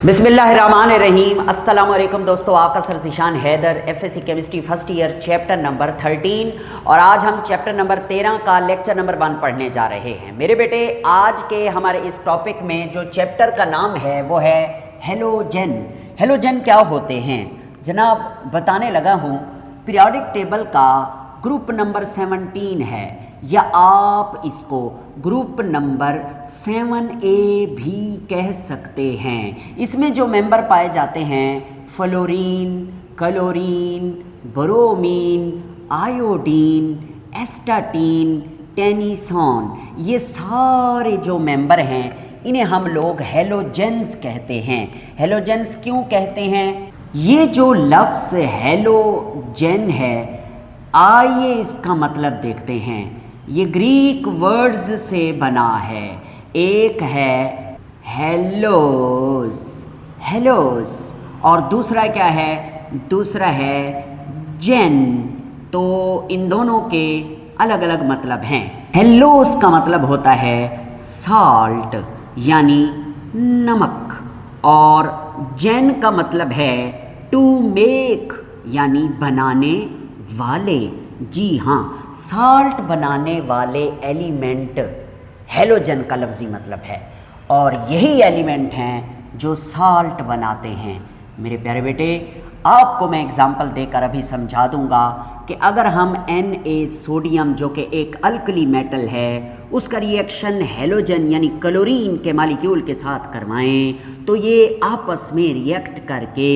बिस्मिल्लाहिर्रहमानिर्रहीम। अस्सलाम वालेकुम दोस्तों, आपका sir Zeeshan Haider, FSC chemistry first year, chapter number 13 और आज हम चैप्टर नंबर 13 का लेक्चर नंबर 1 पढ़ने जा रहे हैं। मेरे बेटे, आज के हमारे इस टॉपिक में जो चैप्टर का नाम है वो है हेलोजन। हेलोजन क्या होते हैं जनाब, बताने लगा हूँ। पीरियोडिक टेबल का ग्रुप नंबर 17 है, या आप इसको ग्रुप नंबर 7A भी कह सकते हैं। इसमें जो मेंबर पाए जाते हैं fluorine, chlorine, bromine, iodine, astatine, tennessine, ये सारे जो मेंबर हैं इन्हें हम लोग हेलोजेंस कहते हैं। हेलोजेंस क्यों कहते हैं? ये जो लफ्ज़ हेलोजेन है, आइए इसका मतलब देखते हैं। ये ग्रीक वर्ड्स से बना है। एक है हेलोस, हेलोस, और दूसरा क्या है? दूसरा है जेन। तो इन दोनों के अलग अलग मतलब हैं। हेलोस का मतलब होता है साल्ट यानी नमक, और जेन का मतलब है टू मेक यानी बनाने वाले। जी हाँ, साल्ट बनाने वाले एलिमेंट हेलोजन का लफ्ज़ी मतलब है, और यही एलिमेंट हैं जो साल्ट बनाते हैं। मेरे प्यारे बेटे, आपको मैं एग्जांपल देकर अभी समझा दूंगा कि अगर हम Na सोडियम, जो कि एक अल्कली मेटल है, उसका रिएक्शन हेलोजन यानी क्लोरीन के मालिक्यूल के साथ करवाएं तो ये आपस में रिएक्ट करके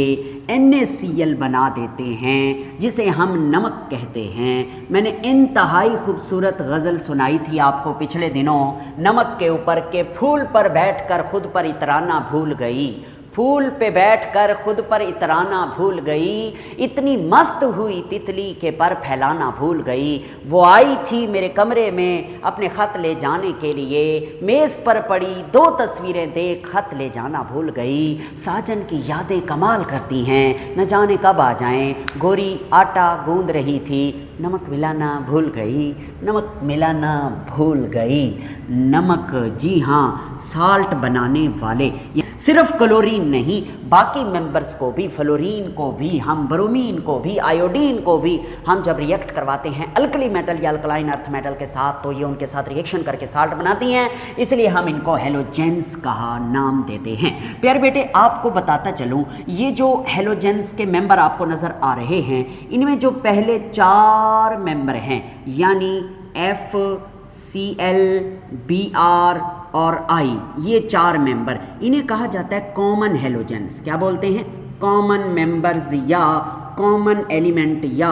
NaCl बना देते हैं, जिसे हम नमक कहते हैं। मैंने इंतहाई खूबसूरत गज़ल सुनाई थी आपको पिछले दिनों नमक के ऊपर के फूल पर बैठकर खुद पर इतराना भूल गई, फूल पे बैठकर खुद पर इतराना भूल गई, इतनी मस्त हुई तितली के पर फैलाना भूल गई। वो आई थी मेरे कमरे में अपने ख़त ले जाने के लिए, मेज़ पर पड़ी 2 तस्वीरें देख ख़त ले जाना भूल गई। साजन की यादें कमाल करती हैं, न जाने कब आ जाएं। गोरी आटा गूंद रही थी, नमक मिलाना भूल गई, नमक मिलाना भूल गई। नमक, जी हाँ, साल्ट बनाने वाले। सिर्फ क्लोरीन नहीं, बाकी मेंबर्स को भी, फ्लोरीन को भी, हम ब्रोमीन को भी, आयोडीन को भी हम जब रिएक्ट करवाते हैं अल्कली मेटल या अल्कलाइन अर्थ मेटल के साथ, तो ये उनके साथ रिएक्शन करके साल्ट बनाती हैं, इसलिए हम इनको हेलोजेंस कहा नाम देते हैं। प्यारे बेटे, आपको बताता चलूँ, ये जो हेलोजेंस के मेंबर आपको नज़र आ रहे हैं, इनमें जो पहले 4 मेंबर हैं यानी F, Cl, Br और I, ये 4 मेंबर, इन्हें कहा जाता है कॉमन हेलोजेंस। क्या बोलते हैं? कॉमन मेंबर्स या कॉमन एलिमेंट या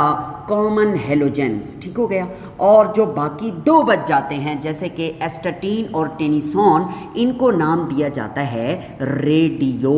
कॉमन हेलोजेंस। ठीक हो गया। और जो बाकी 2 बच जाते हैं जैसे कि एस्टाटीन और टेनिसॉन, इनको नाम दिया जाता है रेडियो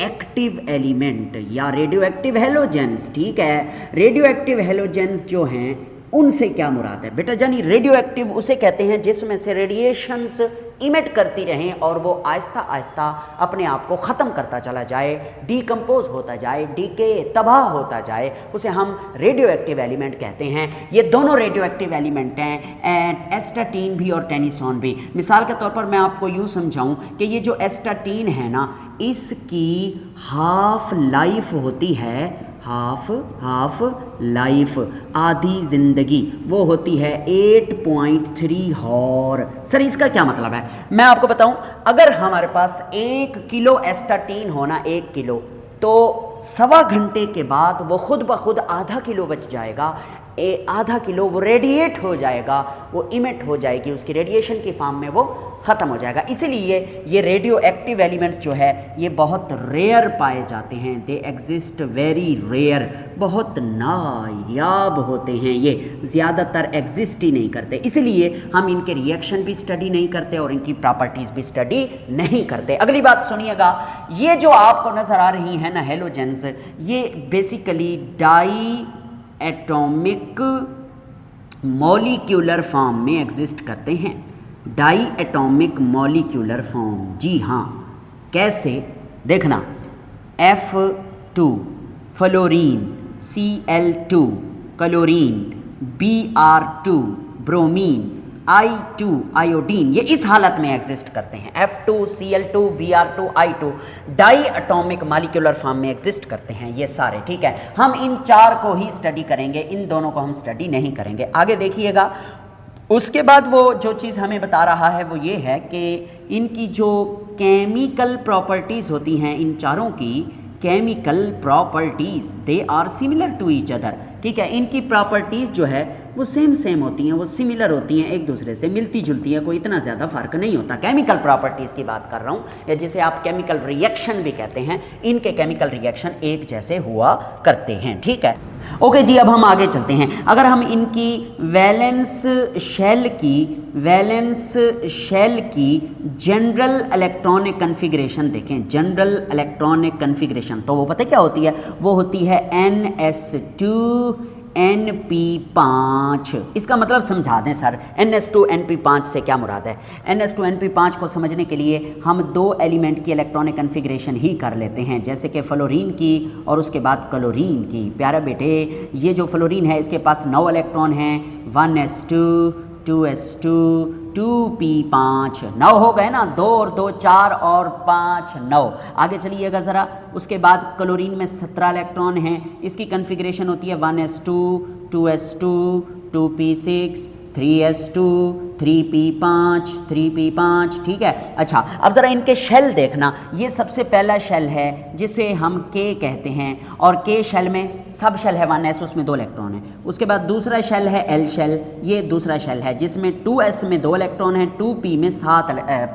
एक्टिव एलिमेंट या रेडियो एक्टिव हेलोजेंस। ठीक है, रेडियो एक्टिव हेलोजेंस जो हैं उनसे क्या मुराद है बेटा? जानी रेडियो एक्टिव उसे कहते हैं जिसमें से रेडिएशंस इमिट करती रहें और वो आहिस्ता आहिस्ता अपने आप को ख़त्म करता चला जाए, डीकम्पोज होता जाए, डीके, तबाह होता जाए, उसे हम रेडियो एक्टिव एलिमेंट कहते हैं। ये दोनों रेडियो एक्टिव एलिमेंट हैं, एस्टाटीन भी और टेनिसॉन भी। मिसाल के तौर पर मैं आपको यूँ समझाऊँ कि ये जो एस्टाटीन है ना, इसकी हाफ लाइफ होती है, हाफ लाइफ, आधी ज़िंदगी, वो होती है 8.3 हॉर। सर इसका क्या मतलब है? मैं आपको बताऊं, अगर हमारे पास 1 किलो एस्टाटीन होना, 1 किलो, तो 1.25 घंटे के बाद वो खुद ब खुद आधा किलो बच जाएगा। आधा किलो वो रेडिएट हो जाएगा, वो इमिट हो जाएगी, उसकी रेडिएशन की फॉर्म में वो ख़त्म हो जाएगा। इसीलिए ये रेडियो एक्टिव एलिमेंट्स जो है ये बहुत रेयर पाए जाते हैं। दे एग्जिस्ट वेरी रेयर, बहुत नायाब होते हैं, ये ज़्यादातर एग्जिस्ट ही नहीं करते। इसलिए हम इनके रिएक्शन भी स्टडी नहीं करते और इनकी प्रॉपर्टीज़ भी स्टडी नहीं करते। अगली बात सुनिएगा, ये जो आपको नज़र आ रही है ना हेलोजेंस, ये basically diatomic molecular form में एग्जिस्ट करते हैं। डाई एटॉमिक मॉलिक्यूलर फॉर्म, जी हाँ। कैसे? देखना, F2 fluorine, Cl2 chlorine, Br2 bromine, I2 iodine, ये इस हालत में एग्जिस्ट करते हैं। F2Cl2 Br2 I2 diatomic molecular form में एग्जिस्ट करते हैं ये सारे, ठीक है। हम इन चार को ही स्टडी करेंगे, इन दोनों को हम स्टडी नहीं करेंगे। आगे देखिएगा, उसके बाद वो जो चीज़ हमें बता रहा है वो ये है कि इनकी जो केमिकल प्रॉपर्टीज़ होती हैं, इन चारों की chemical properties they are similar to each other, ठीक है। इनकी प्रॉपर्टीज़ जो है वो सेम होती हैं, वो सिमिलर होती हैं, एक दूसरे से मिलती जुलती हैं, कोई इतना ज़्यादा फ़र्क नहीं होता। केमिकल प्रॉपर्टीज़ की बात कर रहा हूँ, या जिसे आप केमिकल रिएक्शन भी कहते हैं, इनके केमिकल रिएक्शन एक जैसे हुआ करते हैं, ठीक है। ओके जी, अब हम आगे चलते हैं। अगर हम इनकी वैलेंस शेल की जनरल इलेक्ट्रॉनिक कन्फिग्रेशन देखें, जनरल इलेक्ट्रॉनिक कन्फिग्रेशन, तो वो पता क्या होती है? वो होती है NS2Np5। इसका मतलब समझा दें सर, NS2Np5 से क्या मुराद है? NS2Np5 को समझने के लिए हम दो एलिमेंट की इलेक्ट्रॉनिक कन्फिग्रेशन ही कर लेते हैं, जैसे कि फ्लोरीन की और उसके बाद क्लोरीन की। प्यारा बेटे, ये जो फ्लोरीन है इसके पास 9 इलेक्ट्रॉन हैं, 1s2 2s2 2p5, 9 हो गए ना, 2 और 2 4 और 5 9। आगे चलिएगा ज़रा, उसके बाद क्लोरीन में 17 इलेक्ट्रॉन हैं, इसकी कन्फिग्रेशन होती है 1s2 2s2 2p6 3s2 3p5 3p5, ठीक है। अच्छा, अब ज़रा इनके शेल देखना, ये सबसे पहला शेल है जिसे हम K कहते हैं, और K शेल में सब शेल है 1s, उसमें 2 इलेक्ट्रॉन है। उसके बाद दूसरा शेल है L शेल, ये दूसरा शेल है जिसमें 2s में 2 इलेक्ट्रॉन हैं, 2p में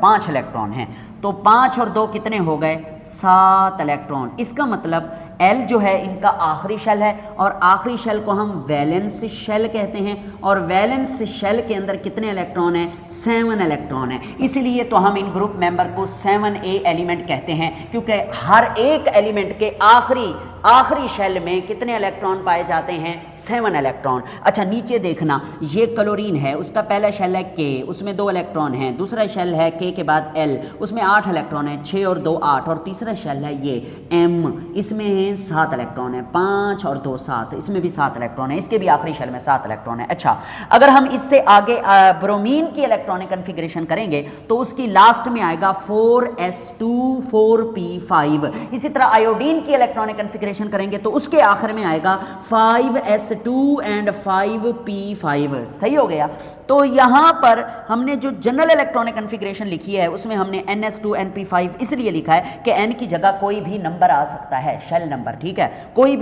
5 इलेक्ट्रॉन हैं। तो 5 और 2 कितने हो गए? 7 इलेक्ट्रॉन। इसका मतलब L जो है इनका आखिरी शेल है, और आखिरी शेल को हम वैलेंस शेल कहते हैं, और वैलेंस शेल के अंदर कितने इलेक्ट्रॉन है? 7 इलेक्ट्रॉन है। इसलिए तो हम इन ग्रुप मेंबर को 7a एलिमेंट कहते हैं, क्योंकि हर एक एलिमेंट के आखिरी शेल में कितने इलेक्ट्रॉन पाए जाते हैं? 7 इलेक्ट्रॉन। अच्छा, नीचे देखना, ये क्लोरीन है, उसका पहला शेल है K, उसमें 2 इलेक्ट्रॉन हैं। दूसरा शेल है K के बाद L, उसमें 8 इलेक्ट्रॉन है, 6 और 2 8। और तीसरा शेल है ये M, इसमें 7 इलेक्ट्रॉन है, 5 और 2 7, इसमें भी 7 इलेक्ट्रॉन है, इसके भी आखिरी शेल में 7 इलेक्ट्रॉन है। अच्छा, अगर हम इससे आगे ब्रोमीन की इलेक्ट्रॉनिक कन्फिग्रेशन करेंगे तो उसकी लास्ट में आएगा 4s2 4p5। इसी तरह आयोडीन की इलेक्ट्रॉनिक कन्फिग्रेशन करेंगे तो उसके आखिर में आएगा 5s2 एंड 5p5। सही हो गया। तो यहां पर हमने जो जनरल इलेक्ट्रॉनिक कन्फिग्रेशन लिखी है उसमें हमने NS2Np5 इसलिए लिखा है कि N की जगह कोई भी नंबर आ सकता है, शेल नंबर, ठीक है। कोई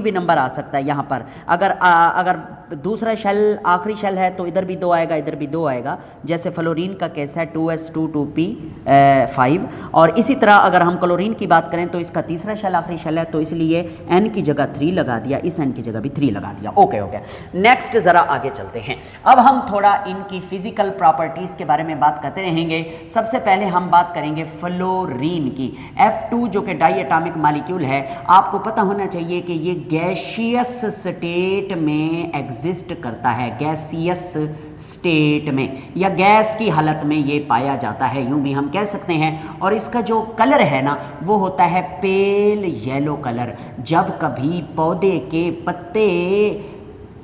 भी नंबर आ सकता है यहां पर। अगर दूसरा शेल आखिरी शेल है तो इधर भी 2 आएगा, इधर भी 2 आएगा, जैसे फ्लोरीन का केस है 2s2 2p5। और इसी तरह अगर हम क्लोरीन की बात करें तो इसका तीसरा शेल आखिरी शेल है, तो इसलिए N की जगह 3 लगा दिया, इस N की जगह भी 3 लगा दिया। ओके। नेक्स्ट जरा आगे चलते हैं। अब हम थोड़ा इनकी फिजिकल प्रॉपर्टीज के बारे में बात करते रहेंगे। सबसे पहले हम बात करेंगे फ्लोरीन की। F2 जो कि डाई एटॉमिक मॉलिक्यूल है, आपको पता होना चाहिए कि ये गैसियस स्टेट में एग्जिस्ट करता है, गैसियस स्टेट में या गैस की हालत में ये पाया जाता है, यूं भी हम कह सकते हैं। और इसका जो कलर है ना वो होता है पेल येलो कलर। जब कभी पौधे के पत्ते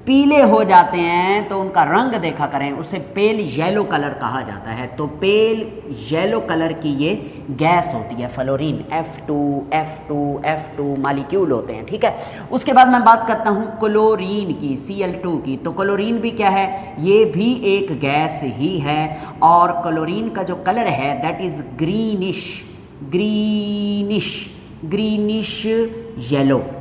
पीले हो जाते हैं तो उनका रंग देखा करें, उसे पेल येलो कलर कहा जाता है। तो पेल येलो कलर की ये गैस होती है फ्लोरीन। F2 मॉलिक्यूल होते हैं, ठीक है। उसके बाद मैं बात करता हूँ क्लोरीन की, Cl2 की। तो क्लोरीन भी क्या है? ये भी एक गैस ही है, और क्लोरीन का जो कलर है दैट इज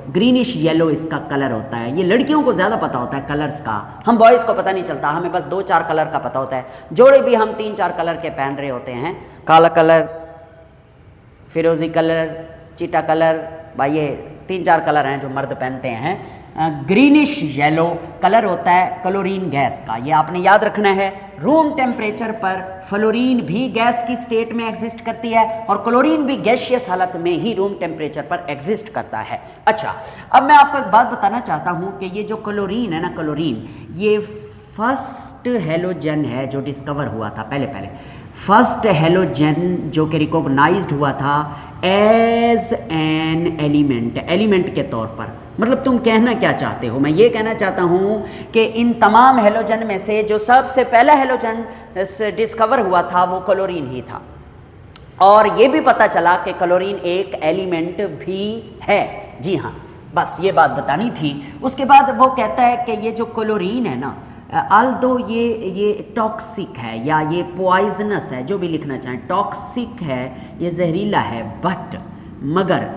ग्रीनिश येलो इसका कलर होता है। ये लड़कियों को ज़्यादा पता होता है कलर्स का, हम बॉयज़ को पता नहीं चलता, हमें बस 2-4 कलर का पता होता है। जोड़े भी हम 3-4 कलर के पहन रहे होते हैं, काला कलर, फिरोज़ी कलर, चीटा कलर, भाई ये 3-4 कलर हैं जो मर्द पहनते हैं। ग्रीनिश येलो कलर होता है क्लोरीन गैस का, ये आपने याद रखना है। रूम टेम्परेचर पर फ्लोरीन भी गैस की स्टेट में एग्जिस्ट करती है, और क्लोरीन भी गैसियस हालत में ही रूम टेम्परेचर पर एग्जिस्ट करता है। अच्छा, अब मैं आपको एक बात बताना चाहता हूँ कि ये जो क्लोरीन है ना, क्लोरीन ये फर्स्ट हेलोजन है जो डिस्कवर हुआ था पहले। फर्स्ट हेलोजन जो कि रिकॉग्नाइज्ड हुआ था एज एन एलिमेंट, एलिमेंट के तौर पर। मतलब तुम कहना क्या चाहते हो? मैं ये कहना चाहता हूँ कि इन तमाम हेलोजन में से जो सबसे पहला हेलोजन डिस्कवर हुआ था वो क्लोरीन ही था, और ये भी पता चला कि क्लोरीन एक एलिमेंट भी है। जी हाँ, बस ये बात बतानी थी। उसके बाद वो कहता है कि ये जो क्लोरीन है ना, आल्दो ये टॉक्सिक है या ये पॉइजनस है, जो भी लिखना चाहें, टॉक्सिक है, ये जहरीला है, बट मगर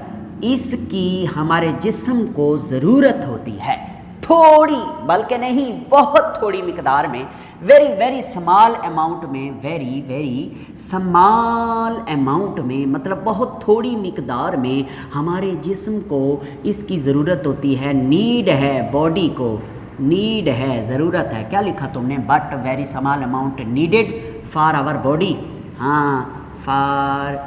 इसकी हमारे जिस्म को ज़रूरत होती है, थोड़ी, बल्कि नहीं बहुत थोड़ी मिकदार में, वेरी वेरी स्मॉल अमाउंट में, वेरी वेरी स्मॉल अमाउंट में, मतलब बहुत थोड़ी मिकदार में हमारे जिस्म को इसकी ज़रूरत होती है, नीड है, बॉडी को नीड है, ज़रूरत है। क्या लिखा तुमने? But very small amount needed for our body. हाँ, फॉर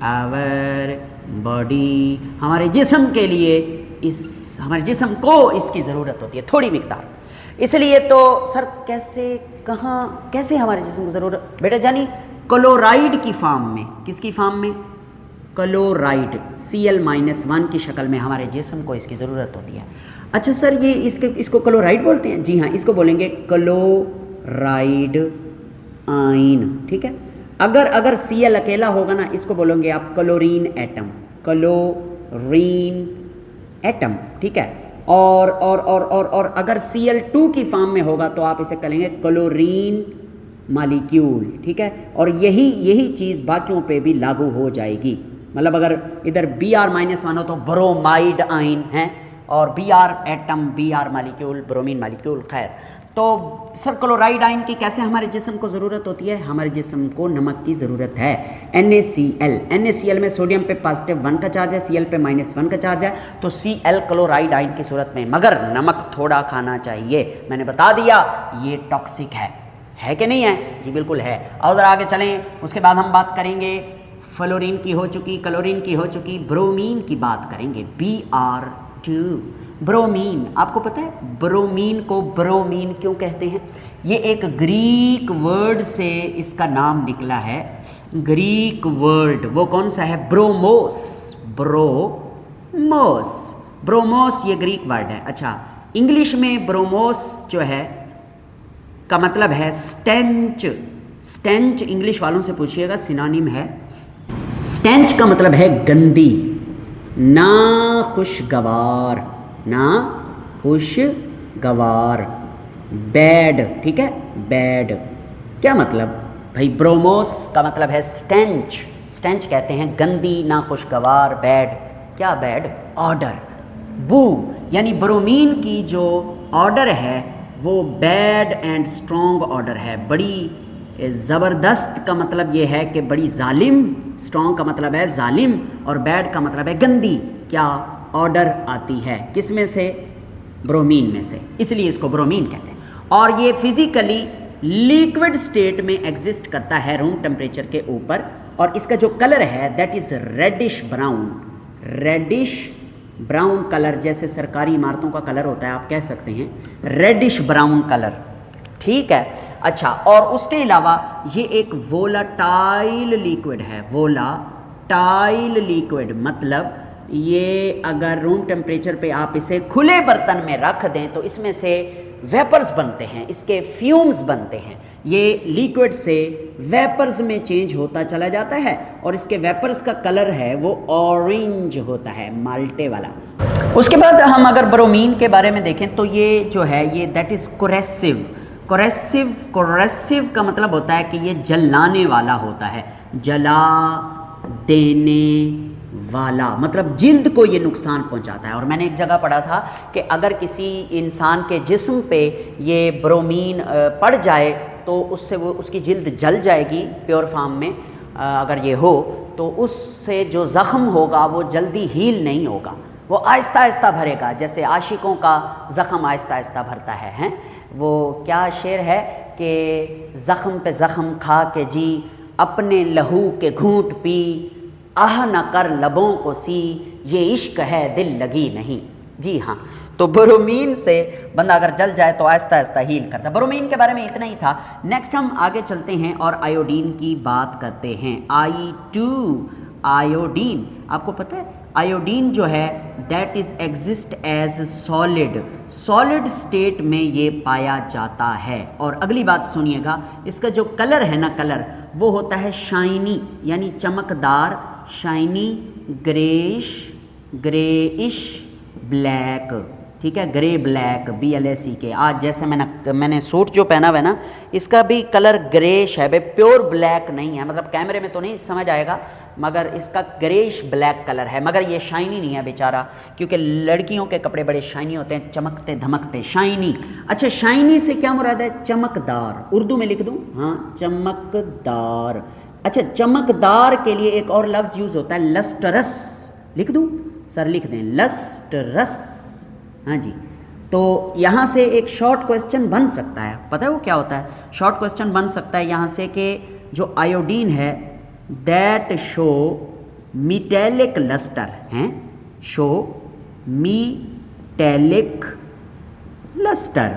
आवर बॉडी, हमारे जिस्म के लिए, इस हमारे जिस्म को इसकी ज़रूरत होती है, थोड़ी मिकदार। इसलिए तो सर कैसे, कहाँ, कैसे हमारे जिस्म को ज़रूरत? बेटा जानी क्लोराइड की फॉर्म में। किसकी फॉर्म में? क्लोराइड, Cl-1 की शक्ल में हमारे जिस्म को इसकी ज़रूरत होती है। अच्छा सर, ये इसको क्लोराइड बोलते हैं? जी हाँ, इसको बोलेंगे क्लोराइड आइन। ठीक है, अगर Cl अकेला होगा ना, इसको बोलेंगे आप क्लोरीन एटम, क्लोरीन एटम। ठीक है, और अगर Cl2 की फॉर्म में होगा तो आप इसे कहेंगे क्लोरीन मालिक्यूल। ठीक है, और यही चीज़ बाकियों पे भी लागू हो जाएगी। मतलब अगर इधर Br-1 हो तो ब्रोमाइड आइन है, और Br atom, Br molecule, bromine molecule. खैर, तो सर क्लोराइड आइन की कैसे हमारे जिस्म को ज़रूरत होती है? हमारे जिस्म को नमक की ज़रूरत है। NaCl में सोडियम पे +1 का चार्ज है, Cl पे -1 का चार्ज है, तो Cl क्लोराइड आइन की सूरत में। मगर नमक थोड़ा खाना चाहिए, मैंने बता दिया ये टॉक्सिक है कि नहीं है? जी बिल्कुल है। और ज़रा आगे चलें, उसके बाद हम बात करेंगे, फ्लोरीन की हो चुकी, क्लोरीन की हो चुकी, ब्रोमीन की बात करेंगे, Br2। ब्रोमीन, आपको पता है ब्रोमीन को ब्रोमीन क्यों कहते हैं? ये एक ग्रीक वर्ड से इसका नाम निकला है। ग्रीक वर्ड वो कौन सा है? ब्रोमोस, ब्रोमोस ये ग्रीक वर्ड है। अच्छा, इंग्लिश में ब्रोमोस जो है का मतलब है स्टेंच। स्टेंच इंग्लिश वालों से पूछिएगा, सिनोनिम है। स्टेंच का मतलब है गंदी, ना खुशगवार, ना खुशगवार, बैड। ठीक है, बैड क्या मतलब भाई? ब्रोमोस का मतलब है स्टेंच। स्टेंच कहते हैं गंदी, ना खुशगवार, बैड। क्या बैड? ऑर्डर, बू। यानी ब्रोमीन की जो ऑर्डर है वो बैड एंड स्ट्रॉन्ग ऑर्डर है, बड़ी ज़बरदस्त का मतलब ये है कि बड़ी जालिम, स्ट्रॉन्ग का मतलब है जालिम, और बैड का मतलब है गंदी। क्या ऑर्डर आती है किस में से? ब्रोमीन में से, इसलिए इसको ब्रोमीन कहते हैं। और ये फिजिकली लिक्विड स्टेट में एग्जिस्ट करता है रूम टेम्परेचर के ऊपर, और इसका जो कलर है that is reddish brown. Reddish brown colour, जैसे सरकारी इमारतों का कलर होता है, आप कह सकते हैं रेडिश ब्राउन कलर। ठीक है, अच्छा, और उसके अलावा ये एक वोलाटाइल लिक्विड है। वोलाटाइल लिक्विड मतलब ये अगर रूम टेम्परेचर पे आप इसे खुले बर्तन में रख दें तो इसमें से वेपर्स बनते हैं, इसके फ्यूम्स बनते हैं। ये लिक्विड से वेपर्स में चेंज होता चला जाता है, और इसके वेपर्स का कलर है वो ऑरेंज होता है, माल्टे वाला। उसके बाद हम अगर ब्रोमीन के बारे में देखें तो ये जो है ये दैट इज़ कोरेसिव। कोरेसिव का मतलब होता है कि ये जलाने वाला होता है, जला देने वाला, मतलब जिल्द को ये नुकसान पहुंचाता है। और मैंने एक जगह पढ़ा था कि अगर किसी इंसान के जिस्म पे ये ब्रोमीन पड़ जाए तो उससे वो उसकी जिल्द जल जाएगी प्योर फॉर्म में। अगर ये हो तो उससे जो ज़ख़म होगा वो जल्दी हील नहीं होगा, वो आहिस्ता आहिस्ता भरेगा, जैसे आशिकों का ज़ख़म आहिस्ता आहिस्ता भरता है। हैं वो क्या शेर है कि ज़ख़म पे ज़ख़म खा के जी, अपने लहू के घूंट पी, आह न कर लबों को सी, ये इश्क है दिल लगी नहीं। जी हाँ, तो ब्रोमीन से बंदा अगर जल जाए तो आहिस्ता आहिस्ता हील करता है। ब्रोमीन के बारे में इतना ही था। नेक्स्ट हम आगे चलते हैं और आयोडीन की बात करते हैं। I2 आयोडीन, आपको पता है आयोडीन जो है that is exist as solid state में ये पाया जाता है। और अगली बात सुनिएगा, इसका जो कलर है ना, कलर वो होता है शाइनी यानी चमकदार, शाइनी ग्रेइश ब्लैक, ठीक है, ग्रे ब्लैक BLACK। आज जैसे मैंने सूट जो पहना हुआ है ना, इसका भी कलर ग्रेश है भाई, प्योर ब्लैक नहीं है, मतलब कैमरे में तो नहीं समझ आएगा मगर इसका ग्रेश ब्लैक कलर है। मगर ये शाइनी नहीं है बेचारा, क्योंकि लड़कियों के कपड़े बड़े शाइनी होते हैं, चमकते धमकते, शाइनी। अच्छा, शाइनी से क्या मुराद है? चमकदार। उर्दू में लिख दूं? हाँ, चमकदार। अच्छा, चमकदार के लिए एक और लफ्ज़ यूज़ होता है लस्टरस। लिख दूं? सर लिख दें, लस्टरस। हाँ जी, तो यहाँ से एक शॉर्ट क्वेश्चन बन सकता है, पता है वो क्या होता है? शॉर्ट क्वेश्चन बन सकता है यहाँ से कि जो आयोडीन है दैट शो मीटेलिक लस्टर हैं, शो मीटेलिक लस्टर,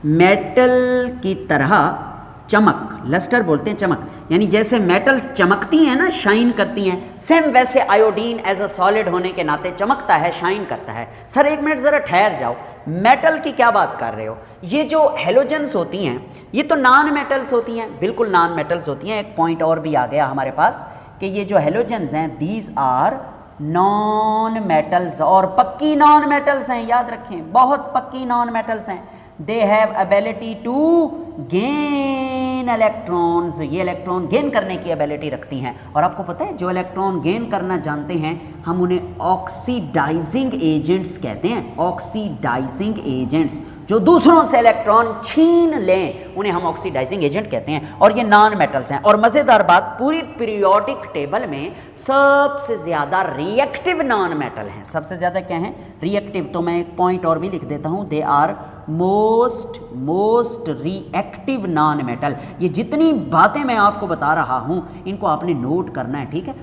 मेटल की तरह चमक, लस्टर बोलते हैं चमक, यानी जैसे मेटल्स चमकती हैं ना, शाइन करती हैं, सेम वैसे आयोडीन एज अ सॉलिड होने के नाते चमकता है, शाइन करता है। सर एक मिनट ज़रा ठहर जाओ, मेटल की क्या बात कर रहे हो? ये जो हेलोजेंस होती हैं ये तो नॉन मेटल्स होती हैं, बिल्कुल नॉन मेटल्स होती हैं। एक पॉइंट और भी आ गया हमारे पास कि ये जो हेलोजेंस हैं दीज आर नॉन मेटल्स, और पक्की नॉन मेटल्स हैं, याद रखें, बहुत पक्की नॉन मेटल्स हैं। They have ability to gain electrons, ये इलेक्ट्रॉन गेन करने की एबिलिटी रखती हैं। और आपको पता है जो इलेक्ट्रॉन गेन करना जानते हैं हम उन्हें ऑक्सीडाइजिंग एजेंट्स कहते हैं। ऑक्सीडाइजिंग एजेंट्स जो दूसरों से इलेक्ट्रॉन छीन लें उन्हें हम ऑक्सीडाइजिंग एजेंट कहते हैं, और ये नॉन मेटल्स हैं। और मज़ेदार बात, पूरी पीरियोडिक टेबल में सबसे ज़्यादा रिएक्टिव नॉन मेटल हैं। सबसे ज़्यादा क्या हैं? रिएक्टिव। तो मैं एक पॉइंट और भी लिख देता हूँ, they are most reactive non metal. ये जितनी बातें मैं आपको बता रहा हूँ इनको आपने नोट करना है, ठीक है,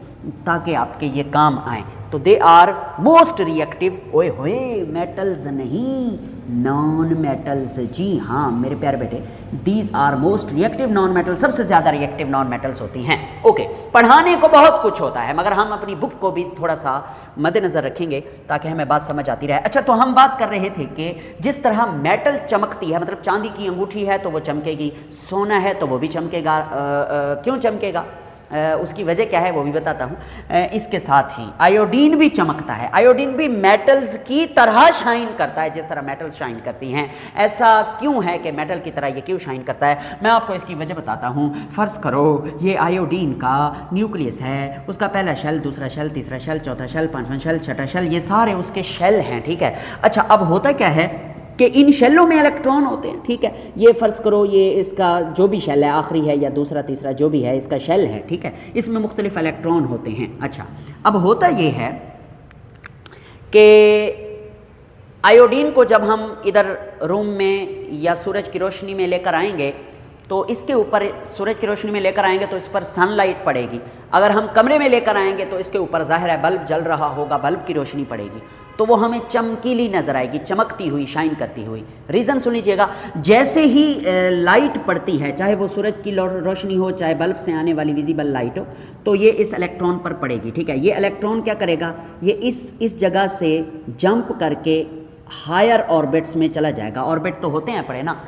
ताकि आपके ये काम आए। तो दे आर मोस्ट रिएक्टिव, ओए होए मेटल्स नहीं, नॉन मेटल्स। जी हाँ मेरे प्यारे बेटे, these are most reactive non metal, सबसे ज़्यादा रिएक्टिव नॉन मेटल्स होती हैं। ओके, पढ़ाने को बहुत कुछ होता है मगर हम अपनी बुक को भी थोड़ा सा मद्देनज़र रखेंगे ताकि हमें बात समझ आती रहे। अच्छा, तो हम बात कर रहे थे कि जिस तरह मेटल चमकती है, मतलब चांदी की अंगूठी है तो वो चमकेगी, सोना है तो वो भी चमकेगा। क्यों चमकेगा? उसकी वजह क्या है वो भी बताता हूँ। इसके साथ ही आयोडीन भी चमकता है, आयोडीन भी मेटल्स की तरह शाइन करता है, जिस तरह मेटल्स शाइन करती हैं। ऐसा क्यों है कि मेटल की तरह ये क्यों शाइन करता है? मैं आपको इसकी वजह बताता हूँ। फ़र्ज़ करो ये आयोडीन का न्यूक्लियस है, उसका पहला शेल, दूसरा शेल, तीसरा शेल, चौथा शेल, पाँचवां शेल, छठा शेल, ये सारे उसके शेल हैं, ठीक है। अच्छा, अब होता क्या है कि इन शेलों में इलेक्ट्रॉन होते हैं, ठीक है। ये फ़र्ज़ करो ये इसका जो भी शेल है, आखिरी है या दूसरा तीसरा जो भी है, इसका शेल है, ठीक है, इसमें मुख्तलिफ इलेक्ट्रॉन होते हैं। अच्छा, अब होता ये है कि आयोडीन को जब हम इधर रूम में या सूरज की रोशनी में लेकर आएंगे तो इसके ऊपर, सूरज की रोशनी में लेकर आएंगे तो इस पर सनलाइट पड़ेगी। अगर हम कमरे में लेकर आएंगे तो इसके ऊपर ज़ाहिर है बल्ब जल रहा होगा, बल्ब की रोशनी पड़ेगी तो वो हमें चमकीली नज़र आएगी, चमकती हुई, शाइन करती हुई। रीज़न सुन लीजिएगा, जैसे ही लाइट पड़ती है, चाहे वो सूरज की रोशनी हो चाहे बल्ब से आने वाली विजिबल लाइट हो, तो ये इस इलेक्ट्रॉन पर पड़ेगी, ठीक है। ये इलेक्ट्रॉन क्या करेगा? ये इस जगह से जंप करके हायर ऑर्बिट्स में चला जाएगा। ऑर्बिट तो होते हैं पड़े ना,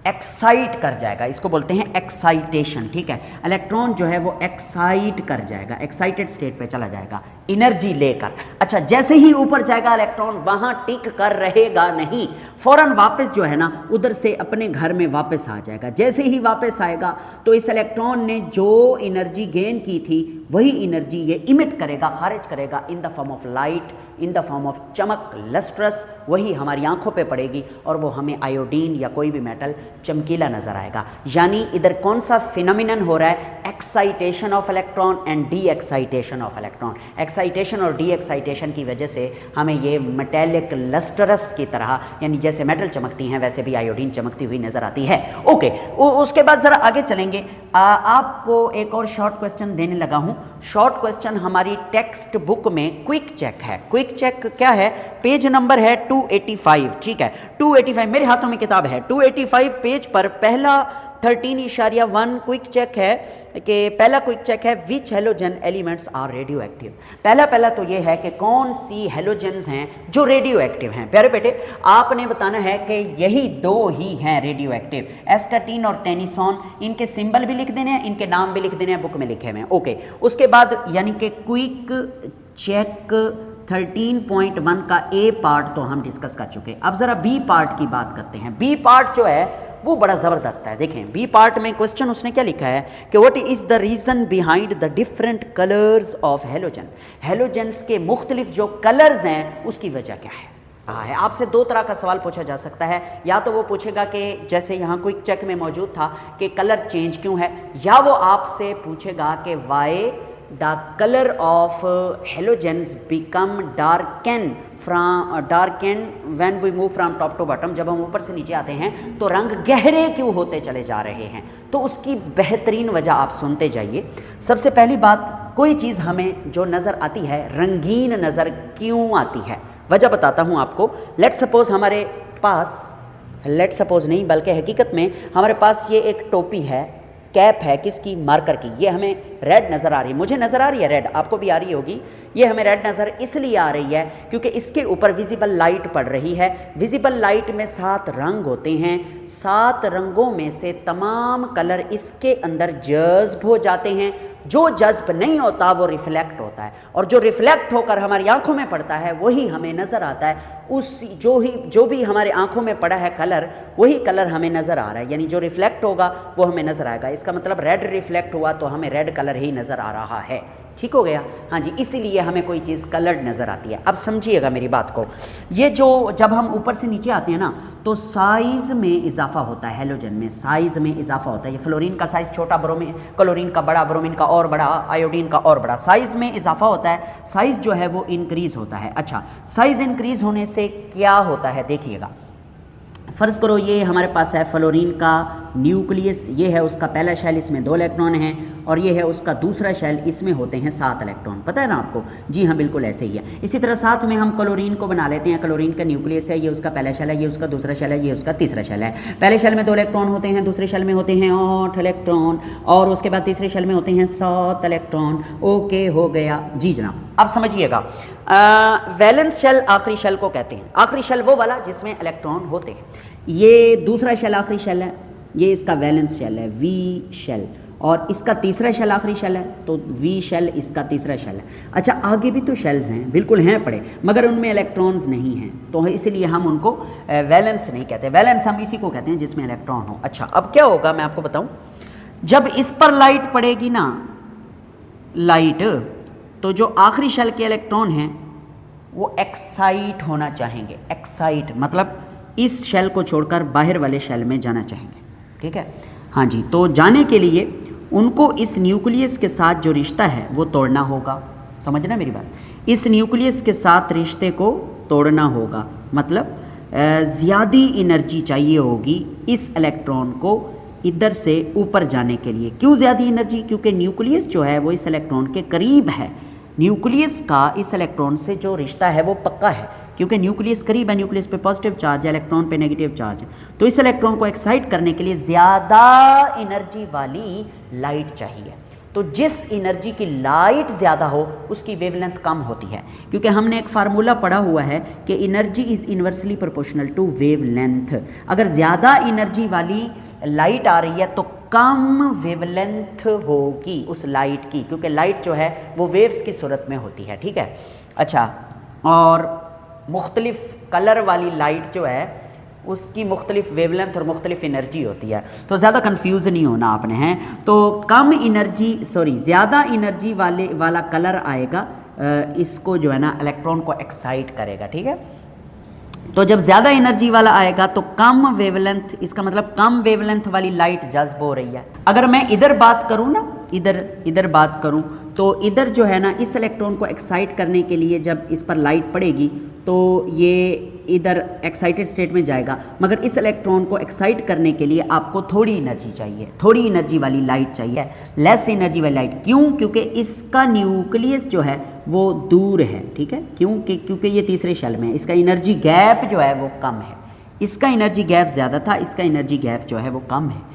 एक्साइट कर जाएगा, इसको बोलते हैं एक्साइटेशन, ठीक है। इलेक्ट्रॉन जो है वो एक्साइट कर जाएगा, एक्साइटेड स्टेट पे चला जाएगा एनर्जी लेकर। अच्छा, जैसे ही ऊपर जाएगा इलेक्ट्रॉन वहाँ टिक कर रहेगा नहीं, फ़ौरन वापस जो है ना उधर से अपने घर में वापस आ जाएगा। जैसे ही वापस आएगा तो इस इलेक्ट्रॉन ने जो एनर्जी गेन की थी वही एनर्जी ये इमिट करेगा, खारिज करेगा in the form of light, in the form of चमक, लस्ट्रस, वही हमारी आंखों पे पड़ेगी और वो हमें आयोडीन या कोई भी मेटल चमकीला नज़र आएगा। यानी इधर कौन सा फिनोमिनन हो रहा है, excitation of electron and D excitation of electron. Excitation और डी एक्साइटेशन की वजह से हमें ये मेटेलिक लस्टरस की तरह, यानी जैसे मेटल चमकती हैं वैसे भी आयोडीन चमकती हुई नज़र आती है। ओके, उसके बाद ज़रा आगे चलेंगे। आपको एक और शॉर्ट क्वेश्चन देने लगा हूँ। शॉर्ट क्वेश्चन हमारी टेक्स्ट बुक में क्विक चेक है। क्विक चेक क्या है, पेज नंबर है 285, ठीक है 285, मेरे हाथों में किताब है। 285 पेज पर पहला 13.1 क्विक चेक है कि पहला क्विक चेक है which halogen elements are radioactive. पहला तो ये है कि कौन सी हेलोजेंस हैं जो रेडियो एक्टिव हैं। प्यारे बेटे, आपने बताना है कि यही दो ही हैं रेडियो एक्टिव, एस्टाटीन और टेनिसॉन। इनके सिंबल भी लिख देने हैं, इनके नाम भी लिख देने हैं, बुक में लिखे हुए हैं। ओके, उसके बाद यानी कि क्विक चेक 13.1 का ए पार्ट तो हम डिस्कस कर चुके। अब जरा बी पार्ट की बात करते हैं। बी पार्ट जो है वो बड़ा ज़बरदस्त है। देखें बी पार्ट में क्वेश्चन उसने क्या लिखा है कि what is the reason behind the different colours of halogen. Halogens के मुख्तलिफ जो कलर्स हैं उसकी वजह क्या है। आपसे दो तरह का सवाल पूछा जा सकता है। या तो वो पूछेगा कि जैसे यहाँ क्विक चेक में मौजूद था कि कलर चेंज क्यों है, या वो आपसे पूछेगा कि why the colour of halogens become darken when we move from top to bottom. जब हम ऊपर से नीचे आते हैं तो रंग गहरे क्यों होते चले जा रहे हैं, तो उसकी बेहतरीन वजह आप सुनते जाइए। सबसे पहली बात, कोई चीज़ हमें जो नज़र आती है रंगीन नज़र क्यों आती है, वजह बताता हूँ आपको। लेट्स सपोज हमारे पास, लेट्स सपोज नहीं बल्कि हकीकत में हमारे पास ये एक टोपी है, कैप है, किसकी, मार्कर की। ये हमें रेड नज़र आ रही है, मुझे नज़र आ रही है रेड, आपको भी आ रही होगी। ये हमें रेड नज़र इसलिए आ रही है क्योंकि इसके ऊपर विजिबल लाइट पड़ रही है। विजिबल लाइट में 7 रंग होते हैं, 7 रंगों में से तमाम कलर इसके अंदर जज्ब हो जाते हैं। जो जज्ब नहीं होता वो रिफ्लेक्ट होता है, और जो रिफ्लेक्ट होकर हमारी आंखों में पड़ता है वही हमें नज़र आता है। उस जो भी हमारे आंखों में पड़ा है कलर, वही कलर हमें नज़र आ रहा है, यानी जो रिफ्लेक्ट होगा वो हमें नज़र आएगा। इसका मतलब रेड रिफ्लेक्ट हुआ तो हमें रेड कलर ही नज़र आ रहा है। ठीक हो गया, हाँ जी, इसीलिए हमें कोई चीज़ कलर्ड नज़र आती है। अब समझिएगा मेरी बात को, ये जो जब हम ऊपर से नीचे आते हैं ना तो साइज़ में इजाफा होता है, हेलोजन में साइज़ में इजाफा होता है। ये फ्लोरीन का साइज़ छोटा, ब्रोमीन क्लोरीन का बड़ा, ब्रोमीन का और बड़ा, आयोडीन का और बड़ा, साइज़ में इजाफा होता है। साइज़ जो है वो इंक्रीज़ होता है। अच्छा, साइज़ इंक्रीज़ होने से क्या होता है देखिएगा। फ़र्ज़ करो ये हमारे पास है फ्लोरीन का न्यूक्लियस, ये है उसका पहला शेल, इसमें 2 इलेक्ट्रॉन हैं, और ये है उसका दूसरा शेल, इसमें होते हैं 7 इलेक्ट्रॉन। पता है ना आपको? जी हाँ, बिल्कुल ऐसे ही है। इसी तरह साथ में हम क्लोरीन को बना लेते हैं। क्लोरीन का न्यूक्लियस है, ये उसका पहला शेल है, ये उसका दूसरा शेल है, ये उसका तीसरा शेल है। पहले शेल में 2 इलेक्ट्रॉन होते हैं, दूसरे शेल में होते हैं 8 इलेक्ट्रॉन, और उसके बाद तीसरे शेल में होते हैं 7 इलेक्ट्रॉन। ओके, हो गया जी जनाब। अब समझिएगा, वैलेंस शेल आखिरी शेल को कहते हैं। आखिरी शेल वो वाला जिसमें इलेक्ट्रॉन होते हैं। ये दूसरा शेल आखिरी शेल है, ये इसका वैलेंस शेल है, वी शेल, और इसका तीसरा शेल आखिरी शेल है, तो वी शेल इसका तीसरा शेल है। अच्छा, आगे भी तो शेल्स हैं, बिल्कुल हैं पड़े, मगर उनमें इलेक्ट्रॉन्स नहीं हैं, तो इसलिए हम उनको वैलेंस नहीं कहते। वैलेंस हम इसी को कहते हैं जिसमें इलेक्ट्रॉन हो। अच्छा, अब क्या होगा मैं आपको बताऊं, जब इस पर लाइट पड़ेगी ना, लाइट, तो जो आखिरी शेल के इलेक्ट्रॉन हैं वो एक्साइट होना चाहेंगे। एक्साइट मतलब इस शेल को छोड़कर बाहर वाले शेल में जाना चाहेंगे। ठीक है, हाँ जी, तो जाने के लिए उनको इस न्यूक्लियस के साथ जो रिश्ता है वो तोड़ना होगा। समझना मेरी बात, इस न्यूक्लियस के साथ रिश्ते को तोड़ना होगा, मतलब ज़्यादा एनर्जी चाहिए होगी इस इलेक्ट्रॉन को इधर से ऊपर जाने के लिए। क्यों ज़्यादा एनर्जी? क्योंकि न्यूक्लियस जो है वो इस इलेक्ट्रॉन के करीब है। न्यूक्लियस का इस इलेक्ट्रॉन से जो रिश्ता है वो पक्का है, क्योंकि न्यूक्लियस करीब है, न्यूक्लियस पे पॉजिटिव चार्ज है, इलेक्ट्रॉन पे नेगेटिव चार्ज है। तो इस इलेक्ट्रॉन को एक्साइट करने के लिए ज़्यादा एनर्जी वाली लाइट चाहिए। तो जिस एनर्जी की लाइट ज़्यादा हो उसकी वेवलेंथ कम होती है, क्योंकि हमने एक फार्मूला पढ़ा हुआ है कि energy is inversely proportional to wavelength. अगर ज़्यादा एनर्जी वाली लाइट आ रही है तो कम वेवलेंथ होगी उस लाइट की, क्योंकि लाइट जो है वो वेव्स की सूरत में होती है। ठीक है, अच्छा, और मुख्तलिफ कलर वाली लाइट जो है उसकी मुख्तलिफ वेवलेंथ और मुख्तलिफ एनर्जी होती है, तो ज़्यादा कंफ्यूज नहीं होना आपने हैं। तो कम एनर्जी ज़्यादा एनर्जी वाला कलर आएगा, इसको जो है ना इलेक्ट्रॉन को एक्साइट करेगा। ठीक है, तो जब ज़्यादा एनर्जी वाला आएगा तो कम वेवलेंथ, इसका मतलब कम वेवलेंथ वाली लाइट जज्ब हो रही है। अगर मैं इधर बात करूँ ना, इधर बात करूँ तो इधर जो है ना, इस इलेक्ट्रॉन को एक्साइट करने के लिए जब इस पर लाइट पड़ेगी तो ये इधर एक्साइटेड स्टेट में जाएगा, मगर इस इलेक्ट्रॉन को एक्साइट करने के लिए आपको थोड़ी एनर्जी चाहिए, थोड़ी एनर्जी वाली लाइट चाहिए, लेस एनर्जी वाली लाइट। क्यों? क्योंकि इसका न्यूक्लियस जो है वो दूर है, ठीक है, क्योंकि ये तीसरे शेल में है, इसका एनर्जी गैप जो है वो कम है, इसका एनर्जी गैप ज़्यादा था, इसका एनर्जी गैप जो है वो कम है।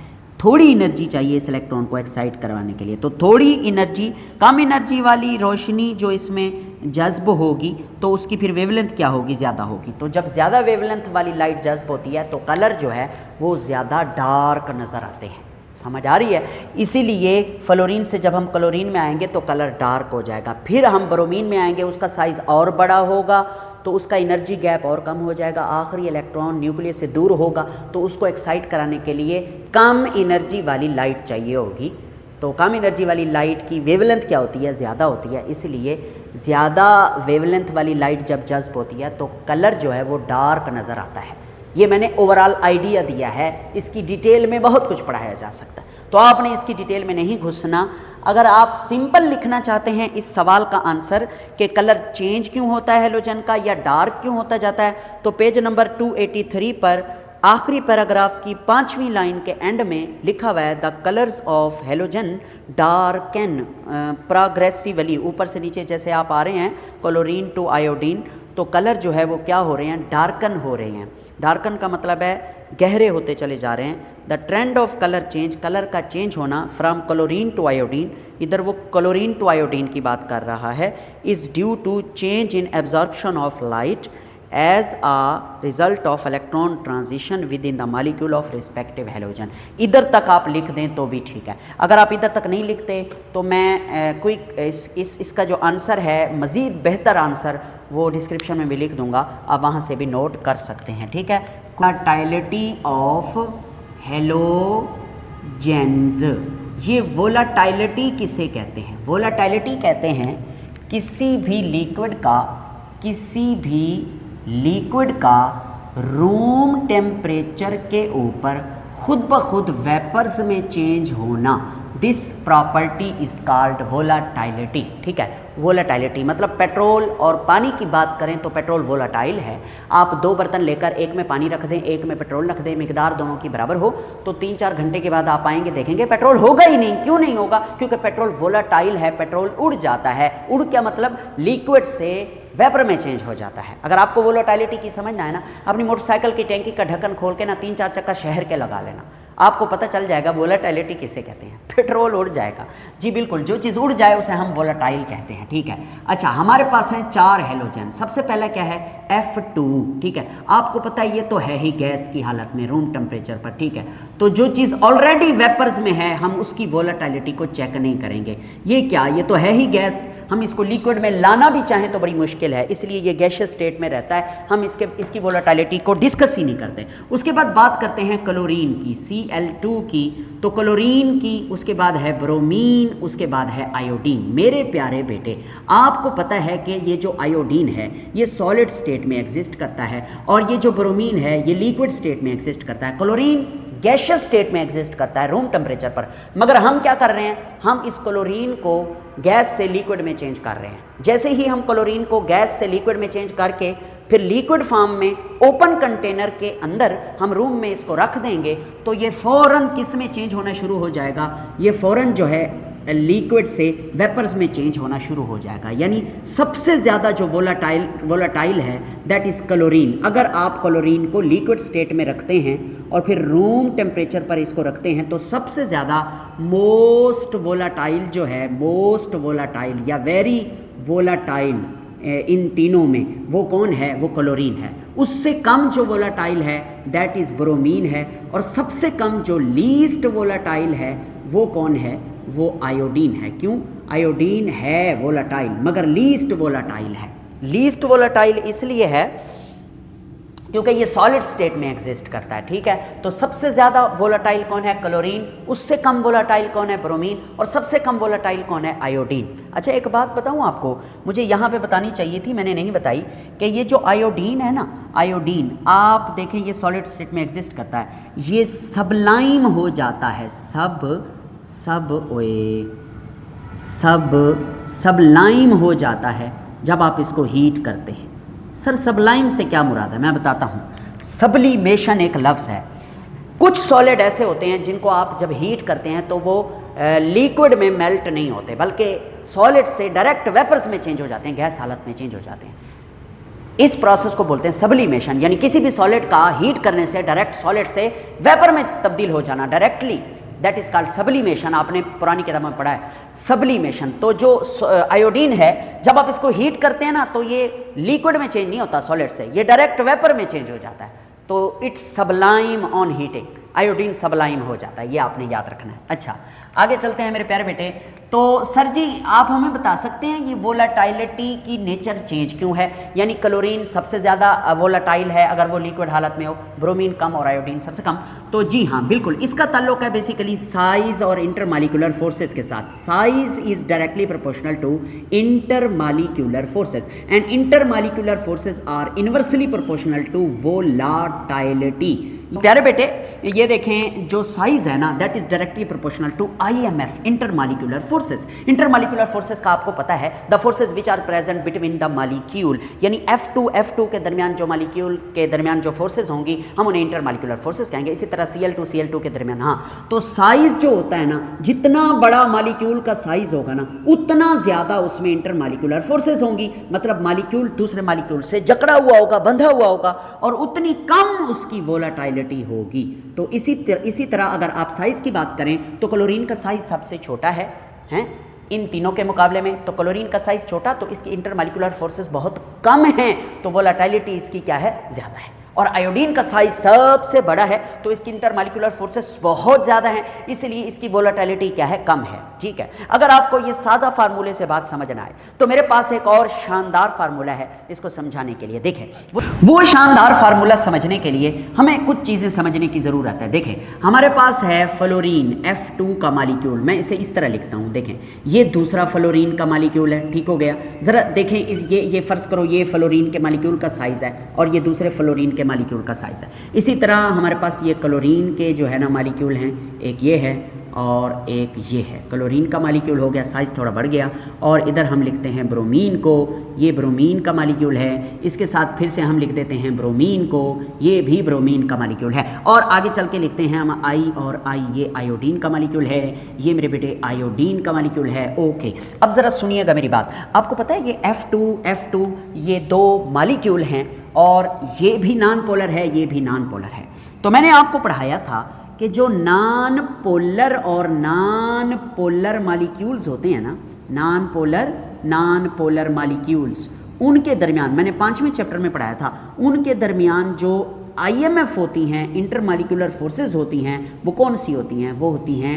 थोड़ी एनर्जी चाहिए इस इलेक्ट्रॉन को एक्साइट करवाने के लिए, तो थोड़ी एनर्जी, कम एनर्जी वाली रोशनी जो इसमें जज्ब होगी तो उसकी फिर वेवलेंथ क्या होगी? ज़्यादा होगी। तो जब ज़्यादा वेवलेंथ वाली लाइट जज्ब होती है तो कलर जो है वो ज़्यादा डार्क नज़र आते हैं। समझ आ रही है? इसीलिए फ्लोरीन से जब हम क्लोरीन में आएंगे तो कलर डार्क हो जाएगा, फिर हम ब्रोमीन में आएंगे, उसका साइज़ और बड़ा होगा तो उसका एनर्जी गैप और कम हो जाएगा, आखिरी इलेक्ट्रॉन न्यूक्लियस से दूर होगा तो उसको एक्साइट कराने के लिए कम एनर्जी वाली लाइट चाहिए होगी। तो कम एनर्जी वाली लाइट की वेवलेंथ क्या होती है? ज़्यादा होती है, इसलिए ज़्यादा वेवलेंथ वाली लाइट जब जज्ब होती है तो कलर जो है वो डार्क नज़र आता है। ये मैंने ओवरऑल आइडिया दिया है, इसकी डिटेल में बहुत कुछ पढ़ाया जा सकता है, तो आपने इसकी डिटेल में नहीं घुसना। अगर आप सिंपल लिखना चाहते हैं इस सवाल का आंसर कि कलर चेंज क्यों होता है हेलोजन का या डार्क क्यों होता जाता है, तो पेज नंबर 283 पर आखिरी पैराग्राफ की 5वीं लाइन के एंड में लिखा हुआ है the colours of halogen darken progressively. ऊपर से नीचे जैसे आप आ रहे हैं क्लोरीन टू आयोडीन, तो कलर जो है वो क्या हो रहे हैं? डार्कन हो रहे हैं। डार्कन का मतलब है गहरे होते चले जा रहे हैं। The trend of colour change, colour का चेंज होना फ्रॉम क्लोरीन टू आयोडीन, इधर वो क्लोरीन टू आयोडीन की बात कर रहा है, is due to change in absorption of light as a result of electron transition within the molecule of respective halogen. इधर तक आप लिख दें तो भी ठीक है, अगर आप इधर तक नहीं लिखते तो मैं क्विक इसका जो आंसर है, मज़ीद बेहतर आंसर, वो डिस्क्रिप्शन में भी लिख दूंगा, आप वहाँ से भी नोट कर सकते हैं, ठीक है। वोलाटिलिटी ऑफ हेलोजेंस, ये वोलाटिलिटी किसे कहते हैं? वोलाटिलिटी कहते हैं किसी भी लिक्विड का रूम टेम्परेचर के ऊपर खुद ब खुद वेपर्स में चेंज होना। This property is called volatility, ठीक है। वोलाटिलिटी मतलब पेट्रोल और पानी की बात करें तो पेट्रोल वोलाटाइल है। आप 2 बर्तन लेकर एक में पानी रख दें, एक में पेट्रोल रख दें, मिकदार दोनों की बराबर हो तो 3-4 घंटे के बाद आप आएंगे देखेंगे पेट्रोल होगा ही नहीं। क्यों नहीं होगा? क्योंकि पेट्रोल वोलाटाइल है, पेट्रोल उड़ जाता है। उड़ क्या मतलब? लिक्विड से वेपर में चेंज हो जाता है। अगर आपको वोलाटिलिटी की समझना है ना, अपनी मोटरसाइकिल की टैंकी का ढक्कन खोल के ना 3-4 चक्कर शहर के लगा लेना, आपको पता चल जाएगा वोलाटिलिटी किसे कहते हैं। पेट्रोल उड़ जाएगा। जी बिल्कुल, जो चीज़ उड़ जाए उसे हम वोलाटाइल कहते हैं, ठीक है। अच्छा, हमारे पास हैं 4 हेलोजन। सबसे पहला क्या है? F2, ठीक है। आपको पता है ये तो है ही गैस की हालत में रूम टेम्परेचर पर, ठीक है। तो जो चीज़ ऑलरेडी वेपर्स में है हम उसकी वोलाटिलिटी को चेक नहीं करेंगे। ये क्या? ये तो है ही गैस, हम इसको लिक्विड में लाना भी चाहें तो बड़ी मुश्किल है, इसलिए ये गैसियस स्टेट में रहता है। हम इसकी वोलाटिलिटी को डिस्कस ही नहीं करते। उसके बाद बात करते हैं क्लोरीन की, Cl2 की। तो क्लोरीन की, उसके बाद है ब्रोमीन, उसके बाद है आयोडीन। मेरे प्यारे बेटे, आपको पता है कि ये जो आयोडीन है ये सॉलिड स्टेट में एग्जिस्ट करता है और ये जो ब्रोमीन है ये लिक्विड स्टेट में एग्जिस्ट करता है। क्लोरीन गैसियस स्टेट में एग्जिस्ट करता है रूम टेम्परेचर पर। मगर हम क्या कर रहे हैं? हम इस क्लोरीन को गैस से लिक्विड में चेंज कर रहे हैं। जैसे ही हम क्लोरीन को गैस से लिक्विड में चेंज करके फिर लिक्विड फॉर्म में ओपन कंटेनर के अंदर हम रूम में इसको रख देंगे तो ये फ़ौरन किस में चेंज होना शुरू हो जाएगा? ये फ़ौरन जो है लिक्विड से वेपर्स में चेंज होना शुरू हो जाएगा। यानी सबसे ज़्यादा जो वोलाटाइल है दैट इज़ क्लोरीन। अगर आप क्लोरीन को लिक्विड स्टेट में रखते हैं और फिर रूम टेम्परेचर पर इसको रखते हैं तो सबसे ज़्यादा मोस्ट वोलाटाइल जो है, मोस्ट वोलाटाइल या वेरी वोलाटाइल इन तीनों में वो कौन है? वो क्लोरीन है। उससे कम जो वोलाटाइल है दैट इज़ ब्रोमीन है और सबसे कम जो लीस्ट वोलाटाइल है वो कौन है? वो आयोडीन है। क्यों? आयोडीन है वोलाटाइल मगर लीस्ट वोलाटाइल है। लीस्ट वोलाटाइल इसलिए है क्योंकि ये सॉलिड स्टेट में एग्जिस्ट करता है, ठीक है। तो सबसे ज़्यादा वोलाटाइल कौन है? क्लोरीन। उससे कम वोलाटाइल कौन है? ब्रोमीन। और सबसे कम वोलाटाइल कौन है? आयोडीन। अच्छा, एक बात बताऊं आपको, मुझे यहाँ पे बतानी चाहिए थी, मैंने नहीं बताई, कि ये जो आयोडीन है ना, आयोडीन आप देखें ये सॉलिड स्टेट में एग्जिस्ट करता है, ये सबलाइम हो जाता है, सबलाइम हो जाता है जब आप इसको हीट करते हैं। सर सबलाइम से क्या मुराद है? मैं बताता हूँ। सब्लिमेशन एक लफ्ज़ है। कुछ सॉलिड ऐसे होते हैं जिनको आप जब हीट करते हैं तो वो लिक्विड में मेल्ट नहीं होते, बल्कि सॉलिड से डायरेक्ट वेपर्स में चेंज हो जाते हैं, गैस हालत में चेंज हो जाते हैं। इस प्रोसेस को बोलते हैं सब्लिमेशन, यानी किसी भी सॉलिड का हीट करने से डायरेक्ट सॉलिड से वेपर में तब्दील हो जाना directly, that is called sublimation. आपने पुरानी किताब में पढ़ा है सब्लिमेशन। तो जो आयोडीन है, जब आप इसको हीट करते हैं ना तो ये लिक्विड में चेंज नहीं होता सॉलिड से, ये डायरेक्ट वेपर में चेंज हो जाता है, तो it's Sublime on heating. Iodine Sublime हो जाता है, ये आपने याद रखना है। अच्छा, आगे चलते हैं मेरे प्यारे बेटे। तो सर जी आप हमें बता सकते हैं ये वोलाटाइलिटी की नेचर चेंज क्यों है? यानी क्लोरीन सबसे ज़्यादा वोलाटाइल है अगर वो लिक्विड हालत में हो, ब्रोमीन कम और आयोडीन सबसे कम। तो जी हाँ, बिल्कुल, इसका ताल्लुक है बेसिकली साइज और इंटरमालिक्यूलर फोर्सेस के साथ। Size is directly proportional to intermolecular forces and intermolecular forces are inversely proportional to volatility. प्यारे बेटे ये देखें, जो साइज है ना that is directly proportional to IMF, intermolecular forces. Intermolecular forces का आपको पता है, the forces which are present between the molecule, यानी F2 के दरमियान जो मालिक्यूल के दरमियान जो फोर्सेस होंगी हम उन्हें इंटरमालिक्यूलर फोर्सेस कहेंगे। इसी तरह Cl2 के दरमियान। हाँ, तो साइज जो होता है ना, जितना बड़ा मालिक्यूल का साइज होगा ना उतना ज्यादा उसमें इंटरमालिक्यूलर फोर्सेस होंगी, मतलब मालिक्यूल दूसरे मालिक्यूल से जकड़ा हुआ होगा, बंधा हुआ होगा, और उतनी कम उसकी वोलाटाइलिटी होगी। तो इसी तरह अगर आप साइज की बात करें तो क्लोरीन का साइज सबसे छोटा है इन तीनों के मुकाबले में। तो क्लोरीन का साइज छोटा तो इसकी इंटरमालिक्यूलर फोर्सेस बहुत कम हैं, तो वोलाटिलिटी इसकी क्या है? ज़्यादा है। और आयोडीन का साइज सबसे बड़ा है तो इसकी इंटरमालिक्यूलर फोर्सेस बहुत ज़्यादा हैं, इसलिए इसकी वोलाटिलिटी क्या है? कम है। ठीक है, अगर आपको ये सादा फार्मूले से बात समझना है तो मेरे पास एक और शानदार फार्मूला है इसको समझाने के लिए। देखें, वो शानदार फार्मूला समझने के लिए हमें कुछ चीज़ें समझने की ज़रूरत है। देखें, हमारे पास है फ्लोरीन F2 का मालिक्यूल, मैं इसे इस तरह लिखता हूँ। देखें, ये दूसरा फ्लोरीन का मालिक्यूल है, ठीक हो गया। ज़रा देखें, ये फ़र्ज़ करो ये फ्लोरीन के मालिक्यूल का साइज़ है और ये दूसरे फ्लोरीन के मालिक्यूल का साइज़ है। इसी तरह हमारे पास ये क्लोरीन के जो है ना मालिक्यूल हैं, एक ये है और एक ये है। क्लोरीन का मालिक्यूल हो गया, साइज़ थोड़ा बढ़ गया। और इधर हम लिखते हैं ब्रोमीन को, ये ब्रोमीन का मालिक्यूल है। इसके साथ फिर से हम लिख देते हैं ब्रोमीन को, ये भी ब्रोमीन का मालिक्यूल है। और आगे चल के लिखते हैं हम आई और आई, ये आयोडीन का मालिक्यूल है, ये मेरे बेटे आयोडीन का मालिक्यूल है। ओके, अब ज़रा सुनिएगा मेरी बात। आपको पता है ये F2 ये दो मालिक्यूल हैं और ये भी नॉन पोलर है, ये भी नॉन पोलर है। तो मैंने आपको पढ़ाया था कि जो नॉन पोलर और नॉन पोलर मालिक्यूल्स होते हैं ना, नॉन पोलर मालिक्यूल्स, उनके दरमियान, मैंने 5वें चैप्टर में पढ़ाया था, उनके दरमियान जो IMF होती हैं, इंटरमालिक्यूलर फोर्सेस होती हैं, वो कौन सी होती हैं? वो होती हैं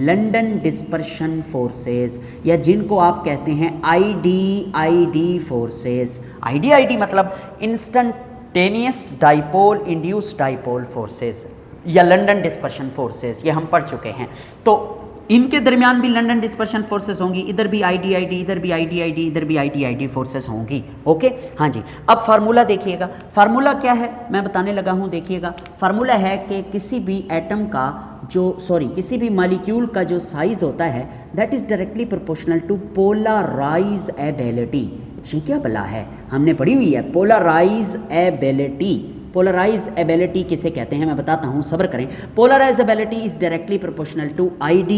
लंदन डिस्पर्शन फोर्सेस, या जिनको आप कहते हैं ID फोर्सेस। ID मतलब instantaneous dipole induced dipole forces या लंदन डिस्पर्शन फोर्सेस, ये हम पढ़ चुके हैं। तो इनके दरमियान भी लंदन डिस्पर्शन फोर्सेस होंगी, इधर भी ID, इधर भी ID, इधर भी ID फोर्सेस होंगी। ओके, हाँ जी। अब फार्मूला देखिएगा, फार्मूला क्या है मैं बताने लगा हूँ। देखिएगा, फार्मूला है कि किसी भी एटम का किसी भी मॉलिक्यूल का जो साइज होता है that is directly proportional to polarisability. ये क्या बला है, हमने पढ़ी हुई है पोलराइज एबिलिटी। पोलराइज एबिलिटी किसे कहते हैं मैं बताता हूँ, सब्र करें। Polarize ability is directly proportional to ID,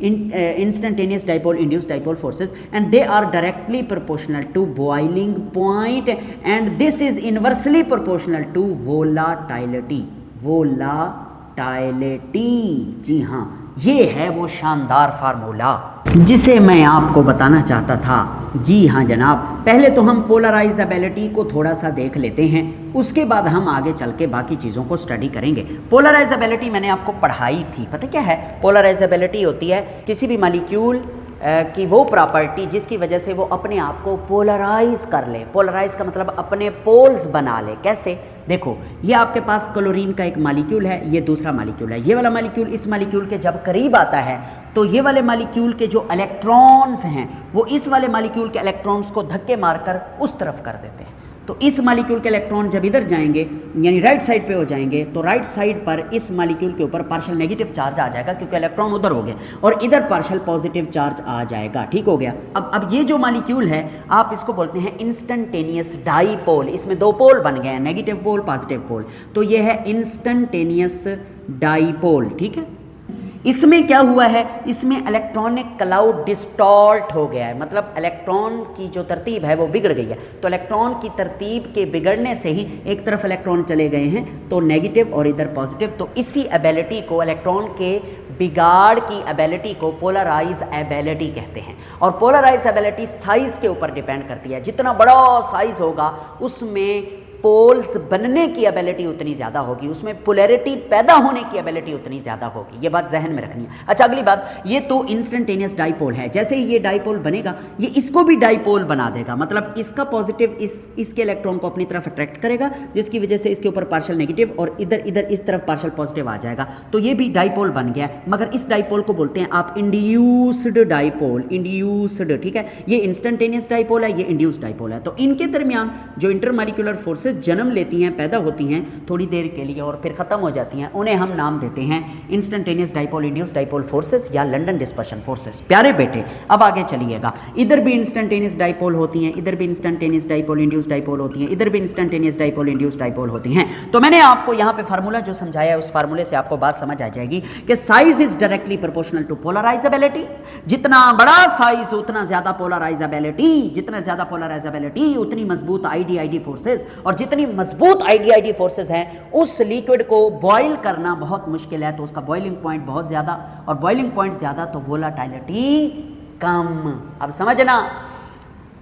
instantaneous dipole induced dipole forces, and they are directly proportional to boiling point, and this is inversely proportional to volatility. जी हाँ, ये है वो शानदार फार्मूला जिसे मैं आपको बताना चाहता था। जी हाँ जनाब, पहले तो हम पोलराइजेबिलिटी को थोड़ा सा देख लेते हैं, उसके बाद हम आगे चल के बाकी चीज़ों को स्टडी करेंगे। पोलराइजेबिलिटी मैंने आपको पढ़ाई थी, पता क्या है? पोलराइजेबिलिटी होती है किसी भी मॉलिक्यूल कि वो प्रॉपर्टी जिसकी वजह से वो अपने आप को पोलराइज कर ले। पोलराइज का मतलब अपने पोल्स बना ले। कैसे? देखो, ये आपके पास क्लोरीन का एक मॉलिक्यूल है, ये दूसरा मॉलिक्यूल है। ये वाला मॉलिक्यूल इस मॉलिक्यूल के जब करीब आता है तो ये वाले मॉलिक्यूल के जो इलेक्ट्रॉन्स हैं वो इस वाले मॉलिक्यूल के इलेक्ट्रॉन्स को धक्के मारकर उस तरफ कर देते हैं। तो इस मॉलिक्यूल के इलेक्ट्रॉन जब इधर जाएंगे यानी राइट साइड पे हो जाएंगे तो राइट साइड पर इस मॉलिक्यूल के ऊपर पार्शियल नेगेटिव चार्ज आ जाएगा क्योंकि इलेक्ट्रॉन उधर हो गए, और इधर पार्शियल पॉजिटिव चार्ज आ जाएगा। ठीक हो गया। अब ये जो मॉलिक्यूल है आप इसको बोलते हैं इंस्टेंटेनियस डाईपोल। इसमें दो पोल बन गए हैं, नेगेटिव पोल, पॉजिटिव पोल। तो ये है इंस्टेंटेनियस डाईपोल। ठीक है। इसमें क्या हुआ है, इसमें इलेक्ट्रॉनिक क्लाउड डिस्टॉर्ट हो गया है, मतलब इलेक्ट्रॉन की जो तरतीब है वो बिगड़ गई है। तो इलेक्ट्रॉन की तरतीब के बिगड़ने से ही एक तरफ इलेक्ट्रॉन चले गए हैं तो नेगेटिव और इधर पॉजिटिव। तो इसी एबिलिटी को, इलेक्ट्रॉन के बिगाड़ की एबिलिटी को पोलराइज एबिलिटी कहते हैं। और पोलराइज एबिलिटी साइज के ऊपर डिपेंड करती है। जितना बड़ा साइज होगा उसमें पोल्स बनने की एबिलिटी उतनी ज़्यादा होगी, उसमें पोलैरिटी पैदा होने की एबिलिटी उतनी ज़्यादा होगी। ये बात जहन में रखनी है। अच्छा, अगली बात, ये तो इंस्टेंटेनियस डाईपोल है। जैसे ही ये डाईपोल बनेगा ये इसको भी डाईपोल बना देगा, मतलब इसका पॉजिटिव इसके इलेक्ट्रॉन को अपनी तरफ अट्रैक्ट करेगा जिसकी वजह से इसके ऊपर पार्शियल नेगेटिव और इधर इस तरफ पार्शियल पॉजिटिव आ जाएगा। तो ये भी डाईपोल बन गया। मगर इस डाईपोल को बोलते हैं आप इंड्यूस्ड डाईपोल। इंड्यूस्ड, ठीक है। ये इंस्टेंटेनियस डाईपोल है, ये इंड्यूस्ड डाईपोल है। तो इनके दरमियान जो इंटरमॉलिक्यूलर फोर्सेस जन्म लेती हैं, पैदा होती हैं थोड़ी देर के लिए और फिर खत्म हो जाती हैं, उन्हें हम नाम देते हैं instantaneous dipole, induced dipole forces या लंदन डिस्पर्शन फोर्सेस। प्यारे बेटे, अब आगे चलिएगा। इधर भी इंस्टेंटेनियस डाईपोल होती हैं, इधर भी इंस्टेंटेनियस डाईपोल, इंड्यूस्ड डाईपोल होती हैं, इधर भी इंस्टेंटेनियस डाईपोल, इंड्यूस्ड डाईपोल होती हैं। तो मैंने आपको यहाँ पे फार्मूला जो समझाया है उस फार्मूले से आपको बात समझ आ जाएगी कि size is directly proportional to polarisability. जितना बड़ा साइज उतना ज्यादा पोलराइजेबिलिटी, जितना ज्यादा पोलराइजेबिलिटी उतनी मजबूत आईडी फोर्सेस, और जितनी मजबूत आईडी फोर्सेस हैं उस लिक्विड को बॉईल करना बहुत मुश्किल है, तो उसका बॉइलिंग पॉइंट बहुत ज्यादा, और बॉइलिंग पॉइंट ज्यादा तो वोलाटिलिटी कम। अब समझना,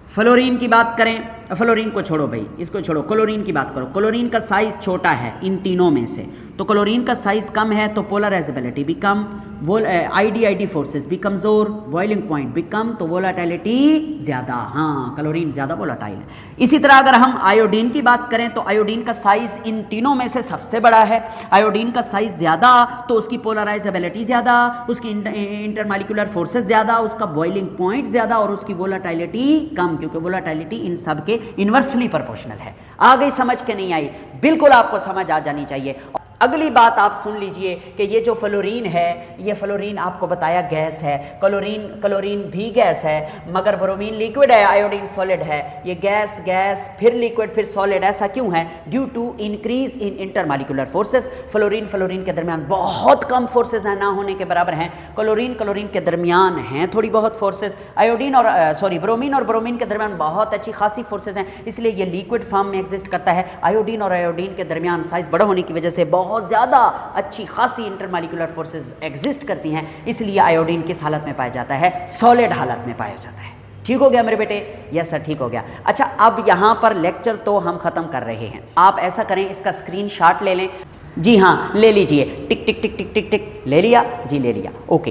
फ्लोरीन की बात करें, फ्लोरीन को छोड़ो भाई, इसको छोड़ो, क्लोरीन की बात करो। क्लोरीन का साइज छोटा है इन तीनों में से, तो क्लोरीन का साइज कम है तो पोलराइजेबिलिटी भी कम, आईडी फोर्सेस भी कमजोर, बॉइलिंग पॉइंट भी कम, तो वोलाटिलिटी ज्यादा। हाँ, क्लोरीन ज्यादा वोलाटाइल है। इसी तरह अगर हम आयोडीन की बात करें तो आयोडीन का साइज इन तीनों में से सबसे बड़ा है। आयोडीन का साइज ज्यादा तो उसकी पोलराइजेबिलिटी ज्यादा, उसकी इंटरमॉलिक्यूलर फोर्सेस ज्यादा, उसका बॉइलिंग पॉइंट ज्यादा और उसकी वोलाटिलिटी कम, क्योंकि वोलाटिलिटी इन सब के इनवर्सली प्रोपोर्शनल है। आ गई समझ के? नहीं आई? बिल्कुल आपको समझ आ जानी चाहिए। अगली बात आप सुन लीजिए कि ये जो फ्लोरीन है, ये फ्लोरीन आपको बताया गैस है, क्लोरीन भी गैस है, मगर ब्रोमीन लिक्विड है, आयोडीन सॉलिड है। ये गैस फिर लिक्विड फिर सॉलिड, ऐसा क्यों है? Due to increase in intermolecular forces. Fluorine के दरमियान बहुत कम फोर्सेस हैं, ना होने के बराबर हैं। क्लोरीन के दरमियान हैं थोड़ी बहुत फोर्सेस। ब्रोमीन और ब्रोमीन के दरमियान बहुत अच्छी खासी फोर्सेस हैं, इसलिए ये लिक्विड फॉर्म में एग्जिस्ट करता है। आयोडीन और आयोडीन के दरमियान साइज बड़ा होने की वजह से बहुत ज्यादा अच्छी खासी इंटरमॉलिक्यूलर फोर्सेस एग्जिस्ट करती हैं, इसलिए आयोडीन किस हालत में पाया जाता है? सॉलिड हालत में पाया जाता है। ठीक हो गया मेरे बेटे? यस सर, ठीक हो गया। अच्छा, अब यहां पर लेक्चर तो हम खत्म कर रहे हैं। आप ऐसा करें, इसका स्क्रीनशॉट ले लें। जी हाँ, ले लीजिए। टिक टिक टिक टिक टिक टिक, ले लिया जी, ले लिया। ओके।